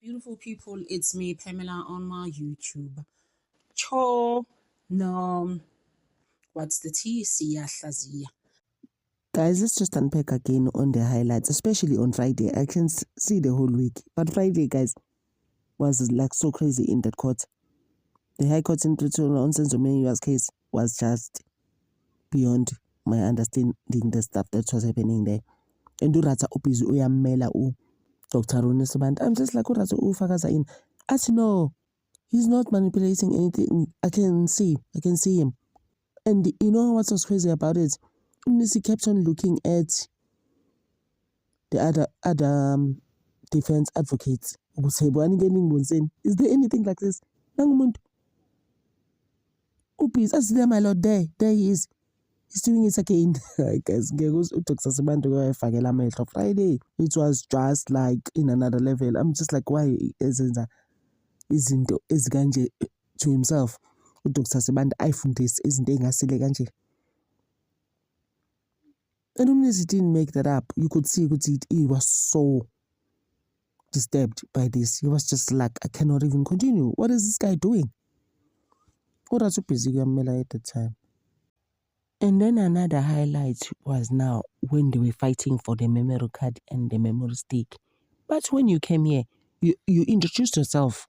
Beautiful people, it's me, Pamela, on my YouTube. Cho, no, what's the T? Siyahlazia. Guys, let's just unpack again on the highlights, especially on Friday. I can see the whole week. But Friday, guys, was like so crazy in that court. The High Court in Pretoria on Senzomenyiwa's case was just beyond my understanding the stuff that was happening there. And Urata Upizu Uyamela U Dr. Ronisaband. I'm just like Urata Ufakaza in. As you know, he's not manipulating anything. I can see him. And you know what was crazy about it? He kept on looking at the other defense advocates. Is there anything like this? Upis, as there, my lord, there he is. He's doing it again. Guys, Friday. It was just like in another level. I'm just like, why isn't Ganje to himself? Dr. Sebanda, I found this isn't Ganje. And he didn't make that up. You could see he was so disturbed by this. He was just like, I cannot even continue. What is this guy doing? What was so busy at the time? And then another highlight was now when they were fighting for the memory card and the memory stick. But when you came here, you introduced yourself.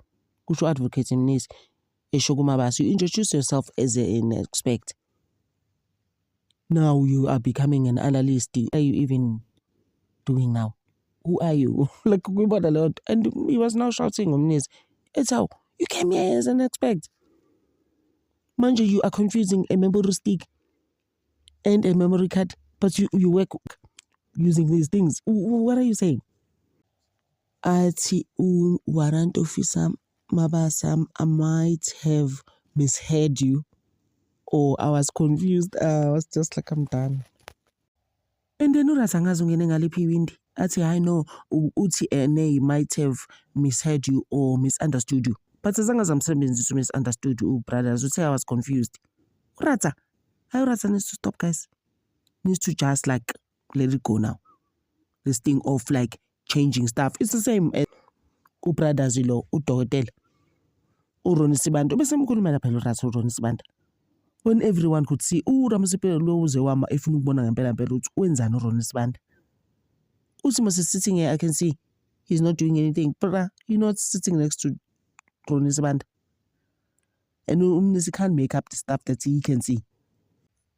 Kusho advocate in this, Eshogumabas, you introduced yourself as an expert. Now you are becoming an analyst. What are you even doing now? Who are you? Like, we bought a lot. And he was now shouting on this. It's how you came here as an expert. Manja, you are confusing a memory stick and a memory card, but you work using these things. What are you saying? Ati warrant officer Mabasa, I might have misheard you, or I was confused. I was just like, I'm done. And then Windi. Ati, I know Uti Ene might have misheard you or misunderstood you. But as long as I'm saying to misunderstood you, brothers, would say I was confused. Urata. Urata needs to stop, guys. Needs to just like let it go now. This thing of like changing stuff. It's the same as brothers, Udotel. Uronisiband. When everyone could see, Ramasipelo if you want to when's an Uronisiband. Usimas is sitting here, I can see he's not doing anything. But you're not sitting next to Ronisiband. And Umnisi can't make up the stuff that he can see.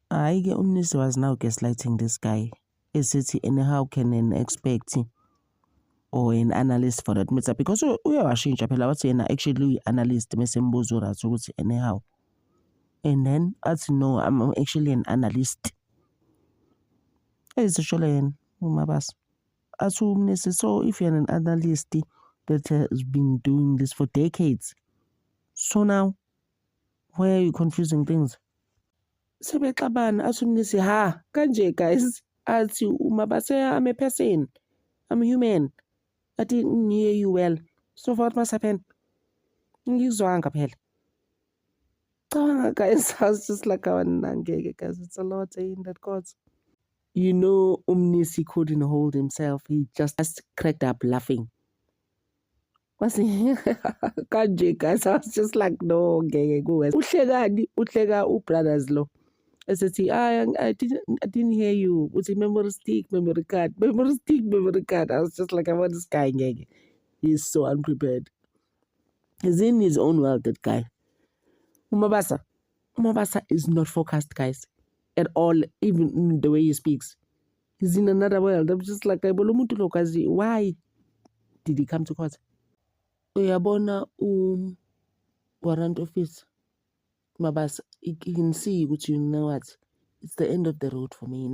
I get Umnisi was now gaslighting this guy. Is it anyhow can an expect or an analyst for that matter? Because we are actually analyst anyhow. And then as you know, I'm actually an analyst. It's actually my boss. So if you're an analyst that has been doing this for decades, so now why are you confusing things? Sebexabana asumnisi ha kanje guys athi umabase I'm a person, I'm a human. I didn't hear you well. So what must happen? Ngizwanga phela. Guys, I was just like guys, it's a lot in that court. You know, Umnisi couldn't hold himself. He just cracked up laughing. Was he? Kanje guys, I was just like, no, go. Uhleka brothers lo. I said, I didn't hear you. What's a memory stick, memory card? Memory stick, memory card. I was just like, I want this guy. He's so unprepared. He's in his own world, that guy. Umabasa is not focused, guys, at all, even in the way he speaks. He's in another world. I'm just like, why did he come to court? Uyabona warrant office. Mabasa, you can see what you know what. It's the end of the road for me.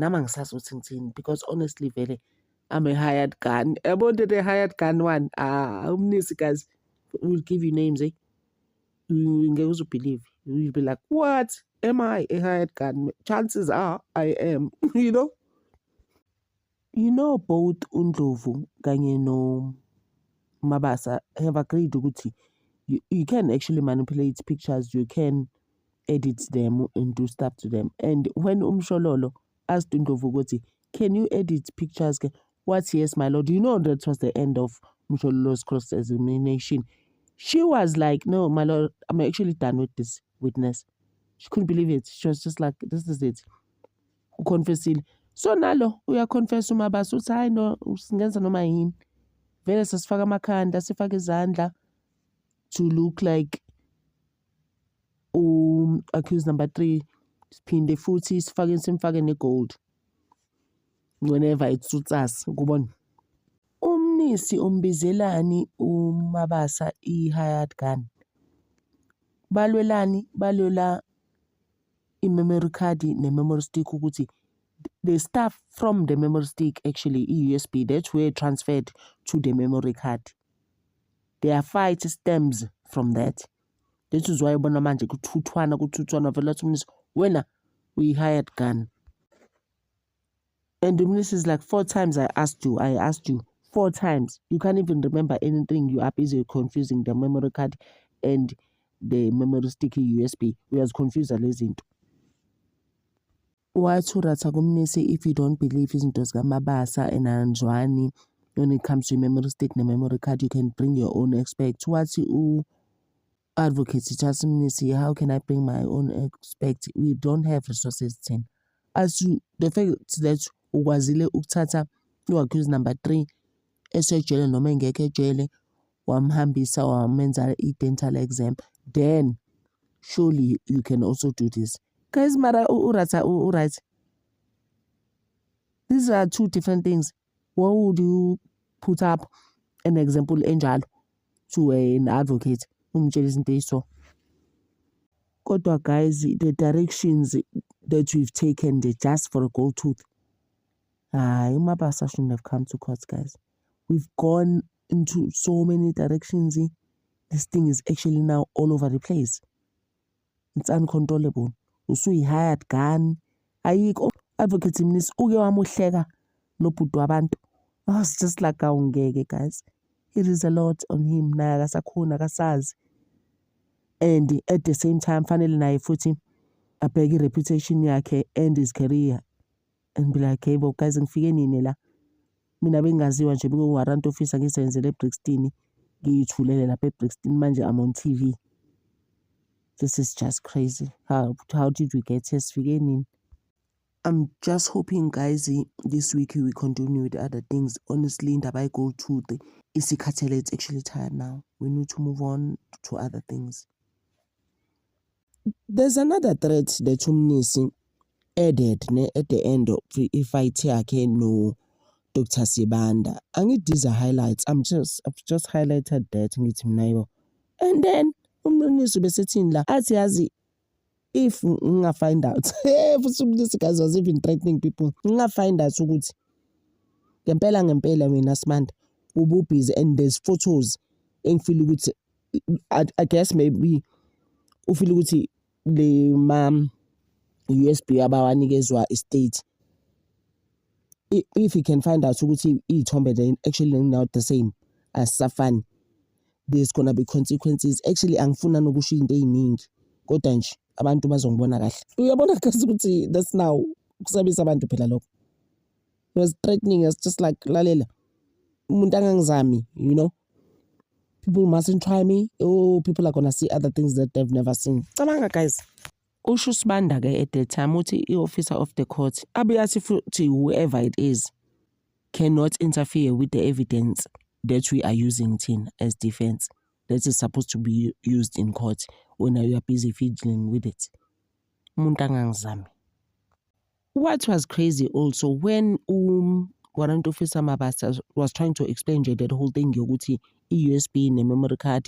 Because honestly, very, I'm a hired gun. About the hired gun one. Guys, we'll give you names, eh? You will believe. You'll be like, what? Am I a hired gun? Chances are I am. You know? You know, both Undlovu, Ganye no Mabasa have agreed to you can actually manipulate pictures, you can edit them and do stuff to them. And when Umshololo asked Ndlovu, can you edit pictures? What? Yes, my lord. You know that was the end of Msholo's cross-examination, she was like, no, my lord, I'm actually done with this witness. She couldn't believe it. She was just like, this is it. Ukonfessile. So nalo, uyakonfess uMabasa uthi hayi no, singenza noma yini. Vele sasifaka amakhanda, sifake izandla to look like accused number 3. Siphinde futhi simfake ne-gold. Whenever it suits us, kubona. Umnisi umbizelani uMabasa i-hired gun. Balwela i-memory card ne-memory stick ukuthi the stuff from the memory stick actually i-USB that's where transferred to the memory card. Their fight stems from that. That is why bona manje kuthuthwana vele athi umnisi wena uyi-hired gun. And the minister is like, 4 times I asked you 4 times. You can't even remember anything. You are busy confusing the memory card and the memory stick USB. We are confused lezinto. Wathi uRatha kumnisi, if you don't believe izinto zikaMabasa and Anjwani when it comes to memory stick and memory card, you can bring your own expert. Wathi advocate Charles Mnisi, how can I bring my own expert? We don't have resources 10. As to the fact that ukwazile ukuthatha u-accused number 3 esejele noma engekho ejele wamhambisa wamenza i-dental exam, then surely you can also do this. Guys, mara uRatha right. These are 2 different things. Why would you put up an example enjalo to an advocate? Umtshela into eyiso. Kodwa guys, the directions that we've taken, they're just for a gold tooth. Mabasa shouldn't have come to court, guys. We've gone into so many directions. This thing is actually now all over the place. It's uncontrollable. Usuyi-hired gun. Ayikho advocate mnisi uke wamuhleka nobhuti wabantu. It's just like awungeke, guys. It is a lot on him. Naye akasakhona akasazi. And at the same time, fanele naye futhi abheke reputation yakhe and his career. And be like, hey, bo guys, ngifike nini la? Mina bengaziwa nje biko warrant officer ngisebenzele eBrixton. Ngiyithulele lapha eBrixton manje I'm on TV. This is just crazy. How did we get here? Sifike nini? I'm just hoping, guys, this week we continue with other things. Honestly, indaba go to the isikhathele, it's actually tired now. We need to move on to other things. There's another threat that umnisi added at the end of i-fight yakhe no Dr. Sibanda. Angithi these are highlights. I've just highlighted that ngithi mina yibo. And then umnisi besethini la athi yazi if find out futhi umnisi guys was even threatening people. Find out ukuthi ngempela mina Simanda ububhizi and there's photos engifeel ukuthi I guess maybe ufeel ukuthi the USB abawanikezwa estate, if he can find out ukuthi iy'thombe they actually not the same as Safani, there's gonna be consequences. Actually angifuna nokusho into ey'ningi kodwa nje abantu bazongibona kahle. Uyabona kasi ukuthi that's now kusabisa abantu phela lokho. He was threatening us just like lalela umuntu angangizami, you know. People mustn't try me. Oh, people are gonna see other things that they've never seen. Cabanga guys. Usho Sibanda ke at the time uthi i-officer of the court abuyathi futhi whoever it is cannot interfere with the evidence that we are using as defense that is supposed to be used in court when you are busy fiddling with it. Umuntu angangizami. What was crazy also when warrant officer Mabasa was trying to explain that whole thing yokuthi i-USB and memory card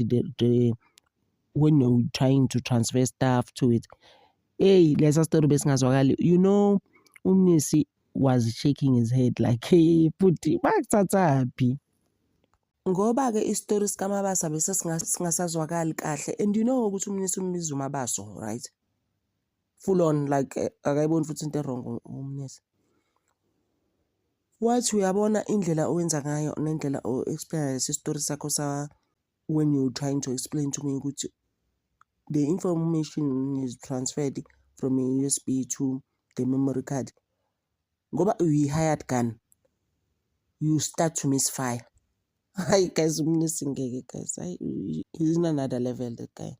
when you're trying to transfer stuff to it. Hey, lesa story besingazwakali. You know, umnisi was shaking his head like, hey, puti, bakuthathaphi? Ngoba ke istory sikaMabasa bese singasazwakali kahle. And you know ukuthi umnisi umbiza uMabaso, right? Full on like akayiboni futhi into wrong umnisi. Wathi uyabona indlela owenza ngayo nendlela o-explain lesi story sakho sa when you're trying to explain to me ukuthi the information is transferred from a USB to the memory card. Ngoba uyi-hired gun, you start to misfire. Hayi guys, umnisi ngeke guys. He's in another level that guy.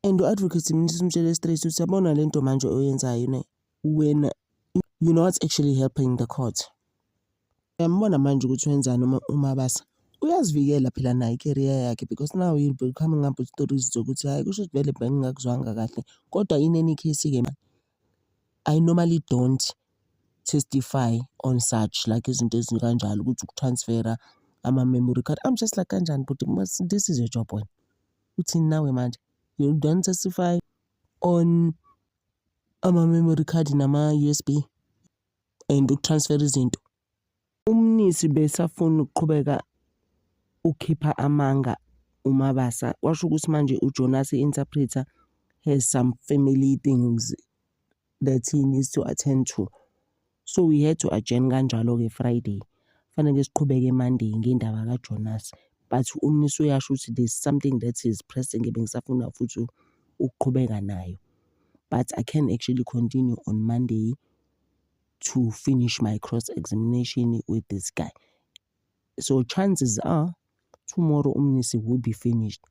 And u-advocate Mnisi umtshele straight uthi yabona le nto manje oyenzayo when you know what's actually helping the court. Uyambona manje ukuthi wenzani uMabasa. Uyazivikela phela naye i-career yakhe because now you'll be coming up with stories zokuthi hayi kusho ukuthi vele bengingakuzwanga kahle. Kodwa in any case-ke I normally don't testify on such like izinto ezikanjalo ukuthi ukutransfera ama-memory card. I'm just like kanjani but this is your job wena. Uthini nawe manje? You don't testify on ama-memory card nama-USB and ukutransfera izinto. Umnisi besafuna ukuqhubeka ukhipha amanga uMabasa. Washo ukuthi manje uJonas i-interpreter has some family things that he needs to attend to. So we had to adjourn kanjalo-ke Friday. Fanele siqhubeke Monday ngendaba kaJonas. But umnisi uyasho ukuthi there's something that is pressing bengisafuna futhi ukuqhubeka nayo. But I can actually continue on Monday to finish my cross-examination with this guy. So chances are tomorrow umnisi will be finished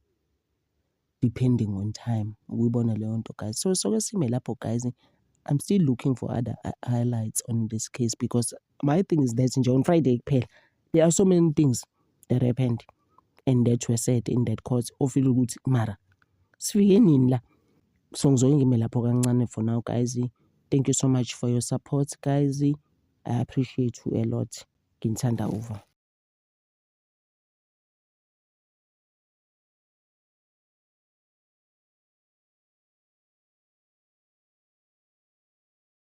depending on time. Uyibona leyo nto guys. So sime lapho guys. I'm still looking for other highlights on this case because my thing is that on Friday there are so many things that happened and that were said in that court. Ofile ukuthi mara sifike nini la. So ngizoke ngime lapho kancane for now guys. Thank you so much for your support guys. I appreciate you a lot. Nginthanda over.